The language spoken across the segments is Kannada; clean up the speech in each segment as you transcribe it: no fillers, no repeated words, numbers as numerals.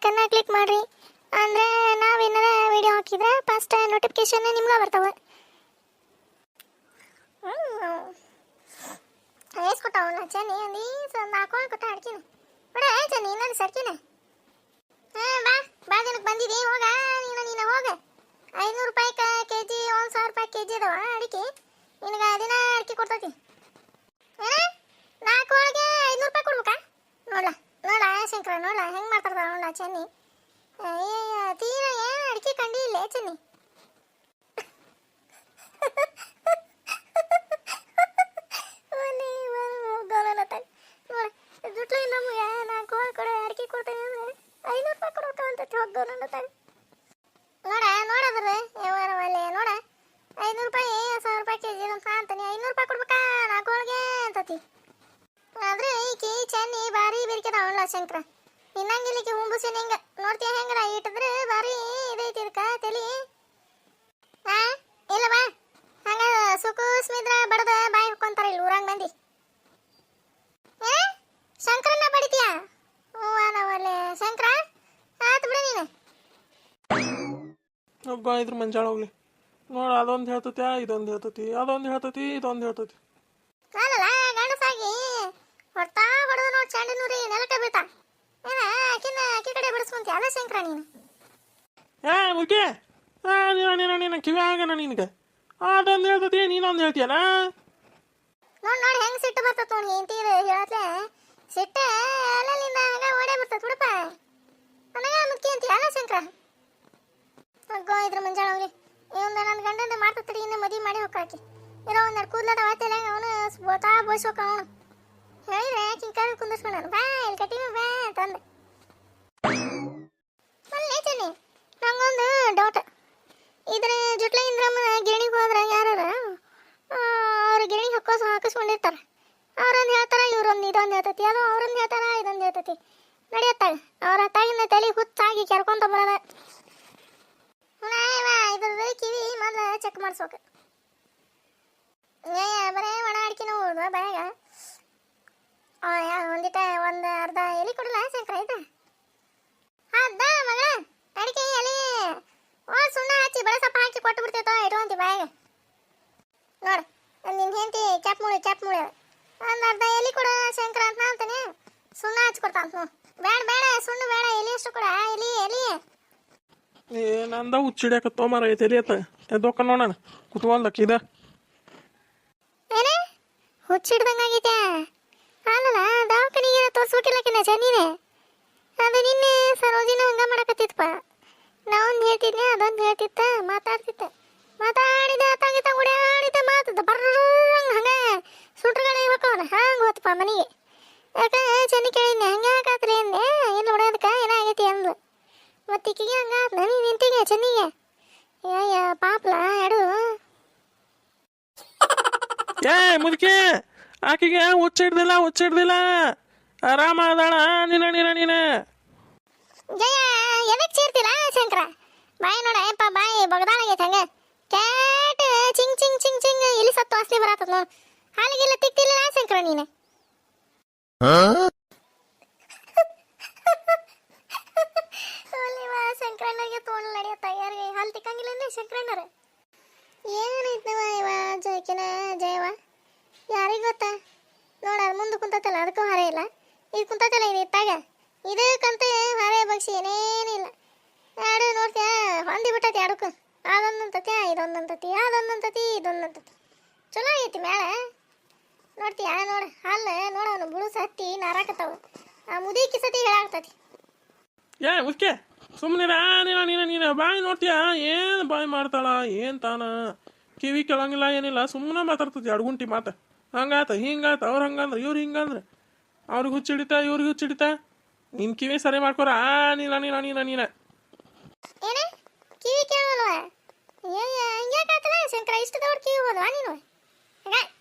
ಐಕನ್ನ ಕ್ಲಿಕ್ ಮಾಡಿರಿ. ಅಂದರೆ ನಾವೇನಾರ ವಿಡಿಯೋ ಹಾಕಿದ್ರೆ ಫಸ್ಟ್ ನೋಟಿಫಿಕೇಶನ್ ನಿಮ್ಗೆ ಬರ್ತಾವೆ. ಕೊಟ್ಟವಲ್ಲ ಚನ್ನಿ ಅಂದಿ ಹಾಕೊಂಡು ಕೊಟ್ಟ ಅಡ್ಕಿನ ಬಿಡ ಚನ್ನಿ ನಾನು ಸರ್ಕಿನ. ಬಾ ದಿನಕ್ಕೆ ಬಂದಿದ್ದಿ ಹೋಗ ನೀನು ಹೋಗ. 500 ರೂಪಾಯಿ ಕೆಜಿ, 1,000 ರೂಪಾಯಿ ಕೆಜಿ ಅದಾವ ಅಡಿಕೆ. ನಿನಗೆ ದಿನ ಅಡಿಕೆ ಕೊಡ್ತೈತಿ. 4 ಒಳಗೆ 500 ರೂಪಾಯಿ ಕೊಡ್ಬೇಕಾ? ನೋಡ ಶಂಕರ, ನೋಡ ಹೆಂಗೆ ಮಾಡ್ತಾರ ನೋಡ ಚನ್ನಿ. ತೀರ ಏನು ಅಡಿಕೆ ಕಂಡಿ ಇಲ್ಲೇ ಚನ್ನಿ. ಜುಟ್ಲಿ ನಮಗೆ 4 ಕೊಡೆ ಅಡಿಕೆ ಕೊಡ್ತೇನೆ ಅಂದರೆ 500 ರೂಪಾಯಿ ಕೊಡ್ಬೇಕಂತ ಹೋಗೋಣ. ನೋಡೋದ್ರಿ ವ್ಯವಹಾರವಲ್ಲೇ ನೋಡ 500 ರೂಪಾಯಿ 1,000 ರೂಪಾಯಿ ಕೆಜಿ ಅಂತ ಅಂತಾನೆ. 500 ರೂಪಾಯಿ ಕೊಡ್ಬೇಕಾ 4 ಒಳಗೆ ಅಂತತಿ. ಆದ್ರೆ ಈಕಿ ಚನ್ನಿ ಭಾರಿ ಬೆರ್ಕೆದಾವಲ್ಲ ಶಂಕರ. ಇನ್ನಂಗಿಲ್ಲಿಕ್ಕೆ ಹುಂಬುಸಿನ ಹಿಂಗ ನೋಡ್ತೀಯ ಹೆಂಗರ ಇಟ್ಟಿದ್ರೆ ಭಾರಿ ಇದೈತಿ ಇದಕ್ಕ ತಲಿ. ಇಲ್ಲ ಬಾ ಹಂಗ ಸುಕುಸ್ಮಿದ್ರ ಬಡದ ಬಾಯಿ ಹೊಕ್ಕೊಂತಾರ ಇಲ್ಲಿ ಊರಾಗ ಮಂದಿ. ಶಂಕರನ್ನ ಬಡಿತೀಯ? ನಾವಲ್ಲೇ ಶಂಕರ ಆತು ಬಿಡ ನೀನು. ಒಬ್ಬ ಇದ್ರ ಮಂಜಾಳ ಹೋಗ್ಲಿ ನೋಡ, ಅದೊಂದು ಹೇಳ್ತತಿ ಇದೊಂದು ಹೇಳ್ತತಿ, ಅದೊಂದು ಹೇಳ್ತತಿ ಇದೊಂದು ಹೇಳ್ತತಿ. ಅಲ್ಲಲ್ಲ ಗಂಡಸಾಗಿ ಹೊಡ್ತಾ ಹೊಡೆದು ನೋಡಿ ಚಂಡಿನೂರಿ ನೆಲಕ್ಕೆ ಬೀಳ್ತಾ ಆಕಿ ಕಡೆ ಬಿಡಿಸ್ಕೊಂತಿ ಅಲ್ಲ ಶಂಕರ ನೀನು. ಮುಖ್ಯ ನೀನ ಕಿವಿ ಆಗಣ ನಿನಗೆ. ಅದೊಂದು ಹೇಳ್ತತಿ ನೀನೊಂದು ಹೇಳ್ತೀಯಲ್ಲ. ನೋಡಿ ಹೆಂಗ್ ಸಿಟ್ಟು ಬರ್ತದ ನೋಡಿ ಎಂತೀರ ಹೇಳತ್ಲೆ ಸಿಟ್ಟು ಅಲ್ಲಿಂದ ಹಂಗ ಓಡೇ ಬರ್ತದ ಬಿಡಪ್ಪ. ನನಗ ಮುಖ್ಯ ಅಂತೀಯ ಅಲ್ಲ ಶಂಕರ. ಇದ್ರ ಮಂಜಾಳ ಹೋಗ್ಲಿ ಇವಂದ ನನ್ನ ಗಂಡಂದ ಮಾಡ್ತಡಿ ಇನ್ನು ಮದುವೆ ಮಾಡಿ ಹೋಗಾಕಿ. ಇರೋ ಒಂದೆರಡು ಕೂದಲಾದ ವಾತೆಲ್ಲ ಅವನು ಬೋತಾ ಬೋಯ್ಸೋಕ ಅವನು ಹೇಳಿದ್ರೆ ಕಿಂಕಾರಿ ಕುಂದಿಸ್ಕೊಂಡ ಬಾ ಇಲ್ಲಿ ಕಟ್ಟಿನ ಬಾ ಅಂತಂದೆ. ಚನ್ನಿ ನಂಗೊಂದು ಡೌಟ್. ಇದ್ರ ಜುಟ್ಲ ಇಂದ್ರಮ್ಮನ ಗಿರಣಿಗೆ ಹೋದ್ರೆ ಯಾರು ಅವ್ರ ಗಿರಣಿ ಹಾಕಿಸ್ಕೊಂಡಿರ್ತಾರೆ. ಅವ್ರೊಂದು ಹೇಳ್ತಾರ ಇವ್ರೊಂದು ಇದೊಂದು ಹೇಳ್ತತಿ, ಅದು ಅವ್ರೊಂದು ಹೇಳ್ತಾರ ಇದೊಂದು ಹೇಳ್ತತಿ. ನಡೆಯತ್ತಾಗ ಅವ್ರ ತಾಗಿನ ತಲೆ ಹುಚ್ಚಾಗಿ ಕೆರ್ಕೊಂತ ಬರೋದ. ಇದ್ರದ್ದು ಕಿವಿ ಮೊದಲು ಚೆಕ್ ಮಾಡಿಸ್ಬೇಕು. ಬರೇ ಒಣ ಅಡಿಕೆನ ಹೋಗುವ ಬಾಯಾಗ ಒಂದು ಅರ್ಧ ಎಲೆ ಕೊಡಲ್ಲ ಶಂಕರ ಇದು ಅದ ಮಗಳ ಅಡಿಕೆ ಎಲೆ ಸುಣ್ಣ ಹಚ್ಚಿ ಬೆಳಸಪ್ಪ ಹಾಕಿ ಕೊಟ್ಟು ಬಿಡ್ತೈತೋ ಇರುವಂತಿ ಬಾಯಾಗ. ನೋಡು ನಿನ್ನ ಹೆಂಡತಿ ಚಾಪ್ ಮುಳಿ ಒಂದು ಅರ್ಧ ಎಲೆ ಕೊಡ ಶಂಕರ ಅಂತ ಅಂತಾನೆ ಸುಣ್ಣ ಹಚ್ಚಿ ಕೊಡ್ತಾಂತ. ಬೇಡ ಸುಣ್ಣ ಬೇಡ, ಎಲೆ ಅಷ್ಟು ಕೊಡ ಎಲಿ. ನಂದ ಹುಚ್ಚಿಡ್ಯಾಕತ್ತೋ ಮಾರ ಐತೆ ಎಲಿ ಅತ್ತ ಎದ್ದೋಕ ನೋಡೋಣ ಕುತ್ಕೊಲ್ದಕ್ಕ ಇದ ಏನೇ ಹುಚ್ಚಿಡ್ದಂಗಾಗೈತೆ. ಅಲ್ಲಲ್ಲ ದವಾಖಾನಿಗೆ ತೋರಿಸ್ಬಿಟ್ಟಿಲ್ಲಕಿನ ಚನ್ನೀನೆ. ಅದು ನಿನ್ನೆ ಸರೋಜಿನ ಹಂಗ ಮಾಡಕತ್ತಿತ್ತಪ್ಪ. ನಾವೊಂದು ಹೇಳ್ತಿದ್ನೆ ಅದೊಂದು ಹೇಳ್ತಿತ್ತ ಮಾತಾಡಿದ ತಂಗಿತ ಓಡಾಡಿದ ಮಾತದ ಬರ್ರಂಗ ಹಂಗ ಸುಟ್ರುಗಳೇ ಹೋಗವನ ಹಂಗೆ ಹೋತಪ್ಪ ಮನೆಗೆ. ಯಾಕೆ ಚೆನ್ನಿ ಕೇಳಿದ್ನೆ ಹಂಗೆ ಯಾಕಾತ್ರಿ ಅಂದೆ. ಇಲ್ಲ ಹೊಡೋದಕ್ಕೆ ಏನಾಗೈತಿ ಅಂದ್ಲು. ಮತ್ತಿಕ್ಕಿಗೆ ಹಂಗಾತ್ ನೀನು ನಿಂತಿಗೆ ಚೆನ್ನಿಗೆ. ಪಾಪ್ಲ ಎಡು ಮುದುಕಿ ಆಕಿಗೆ ಹುಚ್ಚಿಡ್ದಿಲ್ಲ ಆರಾಮ ಅದಾಳ. ನೀನ ಜಯ ಎದಕ್ಕೆ ಸೇರ್ತಿಲ್ಲ ಶಂಕರ? ಬಾಯಿ ನೋಡ ಯಪ್ಪ ಬಾಯಿ ಬಗದಾಳಾಗೈತೆ ಹಂಗೆ ಕ್ಯಾಟ್ ಚಿಂಗ್ ಇಲ್ಲಿ ಸತ್ತು ವಾಸನೆ ಬರತ್ತದ ನೋಡು. ಹಾಲಿಗೆಲ್ಲ ತಿಕ್ತಿಲ್ಲ ಶಂಕರ ನೀನು. ಶಂಕರಣ್ಣಗೆ ತೋಳು ನಡೆಯತ್ತ ಯಾರಿಗೆ ಹಾಲು ತಿಕ್ಕಂಗಿಲ್ಲ ಅಂದ್ರೆ ಶಂಕರಣ್ಣರ ಏನೈತವ ಇವ ಜಯಕಿನ ಜಯವ ಯಾರಿಗೆ ಗೊತ್ತಾ? ನೋಡ ಅದು ಮುಂದೆ ಕುಂತತ್ತಲ್ಲ ಅದಕ್ಕೂ ಹಾರ ಇಲ್ಲ, ಇದು ಕುಂತತ್ತಲ್ಲ ಇದು ಇತ್ತಾಗ ಇದಕ್ಕಂತ ಹಾರೆ ಬಗ್ಸಿ ಏನೇನಿಲ್ಲ. ಎರಡು ನೋಡ್ತೀಯ ಹೊಂದಿ ಬಿಟ್ಟತಿ ಎರಡಕ್ಕೂ. ಅದೊಂದಂತತಿ ಇದೊಂದಂತತಿ ಇದೊಂದಂತತಿ ಚಲೋ ಆಗೈತಿ ಮ್ಯಾಲ ನೋಡ್ತೀಯ. ನೋಡ ಹಾಲು ನೋಡ ಅವನು ಬುಳುಸ ಹತ್ತಿ ನಾರಾಕತ್ತಾವ. ಆ ಮುದೀಕಿ ಸತಿ ಹೇಳಾಗ್ತತಿ. ಮುದ್ಕೆ ಸುಮ್ಮನಿರ ನೀನ ಬಾಯಿ ನೋಡ್ತೀಯ ಏನು ಬಾಯಿ ಮಾಡ್ತಾಳ ಏನು ತಾನ ಕಿವಿ ಕೇಳಂಗಿಲ್ಲ ಏನಿಲ್ಲ ಸುಮ್ಮನೆ ಮಾತಾಡ್ತತಿ ಅಡ್ಗುಂಟಿ ಮಾತ. ಹಂಗಾತ ಹಿಂಗಾತ ಅವ್ರು ಹಂಗಂದ್ರೆ ಇವ್ರು ಹಿಂಗಂದ್ರೆ ಅವ್ರಿಗೆ ಹುಚ್ಚಿಡಿತ ಇವ್ರಿಗೆ ಹುಚ್ಚಿಡಿತ. ನಿನ್ ಕಿವಿ ಸರಿ ಮಾಡ್ಕೊರ ನೀನ ಏನ ಕಿವಿ ಕೇಳಲ್ವಾ? ಹಂಗ್ಯಾಕಾತಲ್ಲ ಶಂಕರ ಇಷ್ಟು ದೊಡ್ಡ ಕಿವಿ ಹೋದ್ವಾ ನೀನು?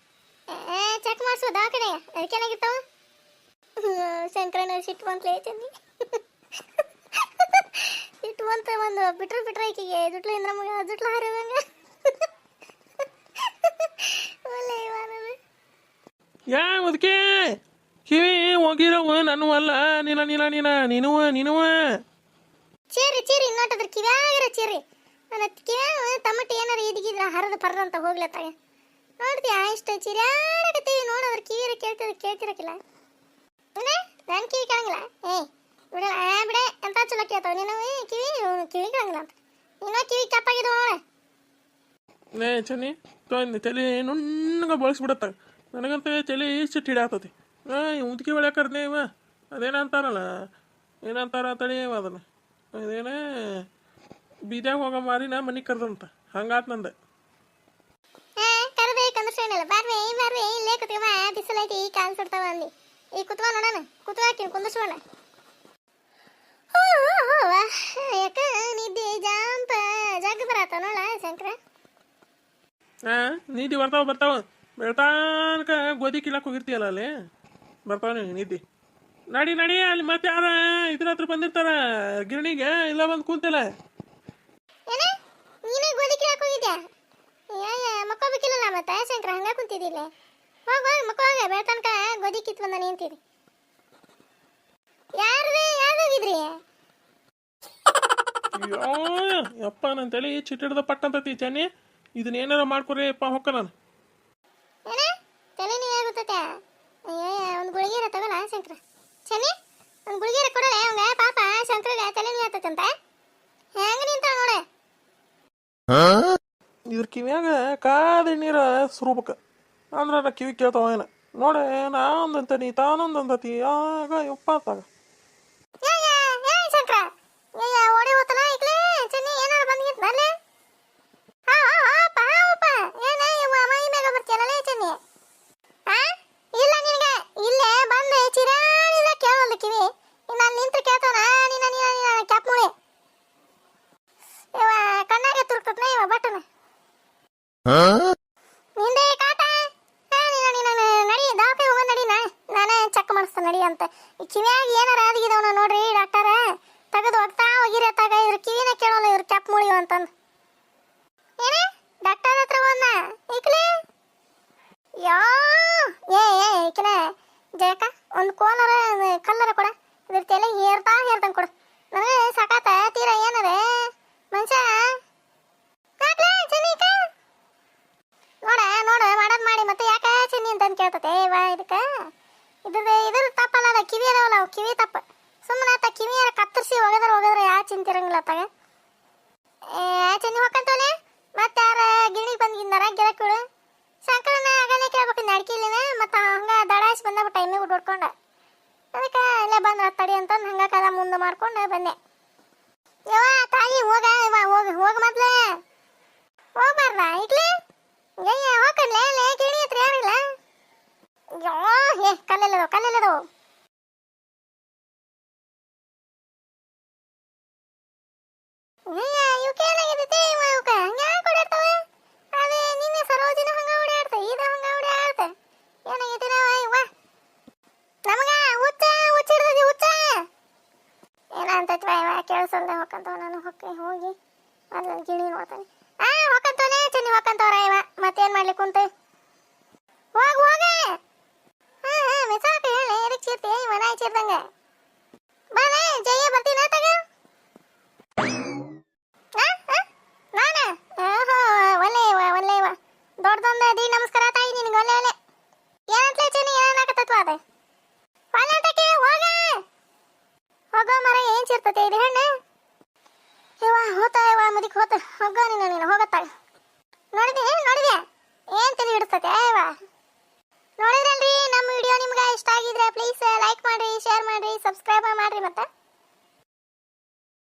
ಚೆಕ್ ಮಾಡಿಸೋ ದವಾಖಾನೆ ಅದಕ್ಕೇನಾಗಿರ್ತಾವ? ಶಂಕರನ ಸಿಟ್ಟು ಬಂತಲೇ ಚಂದಿ ಸಿಟ್ಟು ಬಂತ ಒಂದು ಬಿಟ್ರೆ ಈಕಿಗೆ ಜುಟ್ಲ ನಮಗೆ ಜುಟ್ಲ ಹಾರಿದಂಗ ಅದಕ್ಕೆ ಕಿವಿ ಹೋಗಿರವು ನಾನು ಅಲ್ಲ ನೀನುವ ಚೀರಿ ಚೀರಿ ನೋಟದ್ರ ಕಿವ್ಯಾಗಿರ ಚೀರಿ ನನ್ನ ಕಿವ್ಯಾಗ ಟಮಟಿ ಏನಾರ ಇದಿಗಿದ್ರ ಹರಿದು ಪರ್ರ ಅಂತ ಹೋಗ್ಲತ್ತಾಗ ನೋಡ್ತೀಯ ಇಷ್ಟು ಚಿರ್ಯಾಡಕತ್ತೀವಿ ನೋಡೋದ್ರ ಕಿವಿರ ಕೇಳ್ತಿರಕ್ಕಿಲ್ಲ ಏನೇ ನನ್ನ ಕಿವಿ ಕೇಳಂಗಿಲ್ಲ ಏಯ್ ಬಿಡಲ್ಲ ಬಿಡೆ ಎಂತ ಚಲೋ ಕೇಳ್ತಾವ ನೀನು ಕಿವಿ ಕೇಳಂಗಿಲ್ಲ ಅಂತ ನೀನೋ ಕಿವಿ ಕಪ್ಪಾಗಿದ್ದು ನೋಡ ನೇ ಚನ್ನಿ ತಲೆ ನುಣ್ಣಗ ಬಳಸ್ಬಿಡತ್ತ ನನಗಂತ ತಲೆ ಇಷ್ಟು ಹಿಡಿಯಾತತಿ ಉದ್ಕಿ ಬೆಳ್ಯಾಕರ್ನೇ ಇವ ಅದೇನಂತಾರಲ್ಲ ಏನಂತಾರ ತಡಿಯವ ಅದನ್ನು ಅದೇನ ಬೀದ್ಯಾಗ ಹೋಗೋ ಮಾರಿನ ಮನೆ ಕರ್ದಂತ ಹಂಗಾತ್ ನಂದ ಕರ್ಬೇಕಂದ್ರೆ ಏನಿಲ್ಲ ಬರ್ರಿ ಇಲ್ಲೇ ಕುತ್ಕೊ ಬಿಸಿಲೈತಿ ಕಾಲು ಸುಡ್ತಾವ ಅಂದಿ ಈ ಕುತ್ವ ನೋಡೋಣ ಕುತ್ವಾಕಿನ ಕುಂದಿಸ್ಬೋಣ ಯಾಕ ನಿದ್ದೆ ಜಾಂಪ ಜಗ್ ಬರತ್ತ ನೋಡ ಶಂಕರ ನಿದ್ದೆ ಬರ್ತಾವ ಬೆಳ್ತಾನಕ ಗೋಧಿ ಕಿಲಾಕ್ ಹೋಗಿರ್ತೀಯಲ್ಲ ಅಲ್ಲಿ ಬರ್ತಾವ ನಿದ್ದೆ ನಡಿ ಅಲ್ಲಿ ಮತ್ತೆ ಯಾರ ಇದ್ರ ಹತ್ರ ಬಂದಿರ್ತಾರ ಗಿರಣಿಗೆ ಇಲ್ಲ ಬಂದು ಕೂತಿಲ್ಲ ಏನ ನೀನೇ ಗೋಧಿ ಕಿಲಾಕ್ ಹೋಗಿದ್ಯಾ ಮಕ್ಕೋಬೇಕಿಲ್ಲ ಮತ್ತೆ ಶಂಕರ ಹಂಗ ಕುಂತಿದ್ದಿಲ್ಲ ಹೋಗ ಮಕ್ಕೋಗ ಬೆಳ್ತನಕ ಗೋಧಿ ಕಿತ್ ಬಂದ ನಿಂತಿರಿ ಯಾರ್ದೋಗಿದ್ರಿ ಯಪ್ಪ ನನ್ನ ತಲೆ ಚಿಟ್ಟಿಡ್ದ ಪಟ್ಟಂತತಿ ಚೆನ್ನಿ ಇದನ್ನ ಏನಾರ ಮಾಡ್ಕೊರಿ ಅಪ್ಪ ಹೊಕ್ಕ ನಾನು ಏನ ತಲೆ ನೀವೇ ಗೊತ್ತೈತೆ ಒಂದು ಗುಳಿಗೆರ ತಗೋಲ್ಲ ಶಂಕರ ಚೆನ್ನಿ ಒಂದು ಗುಳಿಗೆರ ಕೊಡಲ್ಲ ಅವಂಗ ಪಾಪ ಶಂಕರಗ ತಲೆ ನೀ ಆತಂತ ಹೆಂಗ ನಿಂತ ನೋಡ ಇದ್ರ ಕಿವ್ಯಾಗ ಕಾದ ನೀರ ಸುರುಬಕ ಅಂದ್ರ ನಾ ಕಿವಿ ಕೇಳ್ತಾವ ಏನ ನೋಡೆ ನಾನೊಂದಂತನಿ ತಾನೊಂದಂತತಿ ಆಗ ಯಪ್ಪ ಆತಾಗ ಶಂಕರ ಓಡಿ ಹೋತಲ್ಲ ಈಗಲೇ ಚೆನ್ನಿ ಏನಾರ ಬಂದಿತ್ತು ನಲ್ಲೇ ಮೈ ಮ್ಯಾಗ ಬರ್ತೀಯಲ್ಲ ಚೆನ್ನಿ ಇಲ್ಲ ನಿನಗೆ ಇಲ್ಲೇ ಬಂದು ಚಿರಾಡಿದ ಕೇಳಲ್ಲ ಕಿವಿ ನಾನು ನಿಂತು ಕೇಳ್ತಾನ ನೀನ ಕ್ಯಾಪ್ ಮುಳಿ ಇವ ಕಣ್ಣಾಗೆ ತುರ್ಕತ್ನ ಇವ ಬಟ್ಟನ ನಿಂದೆ ಕಾಟ ನೀನ ನಡಿ ದಾಪೆ ಹೋಗ ನಡಿ ನಾನೇ ಚೆಕ್ ಮಾಡಿಸ್ತಾನೆ ನಡಿ ಅಂತ ಈ ಕಿವಿಯಾಗಿ ಏನಾರ ಆದಿಗಿದವನ ನೋಡ್ರಿ ಡಾಕ್ಟರ ತೆಗೆದು ಹೋಗ್ತಾ ಹೋಗಿರಿ ಅತ್ತಾಗ ಇವ್ರ ಕಿವಿನ ಕೇಳೋಲ್ಲ ಇವ್ರ ಕ್ಯಾಪ್ ಮುಳಿಯೋ ಅಂತಂದು ಏನೇ ಡಾಕ್ಟರ್ ಹತ್ರ ಬಂದ ಈಕಲೇ ಯಾ ಈಕನ ಜಯಕ ಒಂದು ಕೋಲರ ಕಲ್ಲರ ಕೊಡ ಇದ್ರ ತಲೆ ಹೇರ್ತಂಗೆ ಕೊಡು ನನಗೆ ಸಾಕಾತ ತೀರ ಏನದೆ ಮನುಷ್ಯ ಚೆನ್ನಿಕ ನೋಡ ಮಾಡೋದು ಮಾಡಿ ಮತ್ತೆ ಯಾಕೆ ಚೆನ್ನಿ ಅಂತ ಕೇಳ್ತತೆ ವಾ ಇದಕ್ಕೆ ಇದ್ರ ತಪ್ಪಲ್ಲ ಅದ ಕಿವಿ ಅದಾವಲ್ಲ ಅವು ಕಿವಿ ತಪ್ಪ ಸುಮ್ಮನೆ ಆತ ಕಿವಿಯಾರ ಕತ್ತರಿಸಿ ಒಗದ್ರೆ ಯಾವ ಚಿಂತಿರಂಗಿಲ್ಲ ಅತ್ತಾಗ ಚೆನ್ನಿ ಹೊಕ್ಕಂತವನೆ ಮತ್ತೆ ಯಾರ ಗಿಣಿಗೆ ಬಂದಿದ್ದಾರ ಗಿರಕಿಳು ಶಂಕರನ ಆಗಲೇ ಕೇಳ್ಬೇಕಿಂದ ಅಡ್ಕಿಲಿನ ಮತ್ತು ಹಂಗ ದಡಾಯಿಸಿ ಬಂದ ಟೈಮಿಗೆ ಹುಡ್ಕೊಂಡ ಅದಕ್ಕೆ ಇಲ್ಲೇ ಬಂದು ತಡಿ ಅಂತ ಹಂಗ ಕದ ಮುಂದೆ ಮಾಡ್ಕೊಂಡು ಬಂದೆ ಯವ್ವ ತಾಯಿ ಹೋಗ ಮೊದ್ಲೆ ಹೋಗ್ಬಾರ್ದ ಈಗ್ಲೇ ಹೋಗ್ಕಡ್ಲೆ ಗಿಣಿ ಹತ್ರ ಯಾರಿಲ್ಲ ಕಲ್ಲೆಲ್ಲದವು ಇವಕ್ಕೆ ಏನಾಗಿದ್ದೈತೆ ಇವಕ್ಕೆ ಹಂಗೆ ಯಾಕೆ ಓಡಾಡ್ತವೆ ಅದೇ ನಿನ್ನೆ ಸರೋಜಿನ ಹಂಗ ಓಡಾಡ್ತೆ ಇದು ಹಂಗ ಓಡಾಡ್ತೆ ಏನಾಗೈತೆ ಇವ ನಮಗ ಹುಚ್ಚಿಡ್ತೈತಿ ಏನಂತೈತಿ ಇವ ಕೇಳಿಸಲ್ದೆ ಹೊಕ್ಕಂತವ ನಾನು ಹೋಗಿ ಮೊದಲು ಗಿಣಿ ನೋಡ್ತಾನೆ ಹೊಕ್ಕಂತವನೇ ಚೆನ್ನಿ ಹೊಕ್ಕಂತವ್ರ ಇವ ಮತ್ತೇನು ಮಾಡ್ಲಿಕ್ಕೆ ಕುಂತೆ ಹೋಗ ಮಿಸಾಕ ಹೇಳಿ ಎದಕ್ಕೆ ಚೀರ್ತಿ ಮನ ಚೀರ್ದಂಗೆ ಬಾನೆ ಜಯ್ಯ ಬರ್ತೀನಿ ತಗ ನಾನ ಒಳ್ಳೆಯವ ದೊಡ್ಡದೊಂದು ದಿ ನಮಸ್ಕಾರ ತಾಯಿ ನಿನಗೆ ಒಳ್ಳೆ ಏನಂತಲೇ ಚೆನ್ನಿ ಏನಾಗತ್ತತ್ವ ಅದ ಒಳ್ಳೆಟಕ್ಕೆ ಹೋಗೋ ಮರ ಏನ್ ಚಿರ್ತತೆ ಇದು ಹೆಣ್ಣು ಹೋತ ಮುದಿಕ್ ಹೋತ ಹೋಗೋ ನೀನು ಹೋಗತ್ತಾಗ ನೋಡಿದ್ಯಾ ಏನ್ ತಲೆ ಹಿಡಿಸ್ತತೆ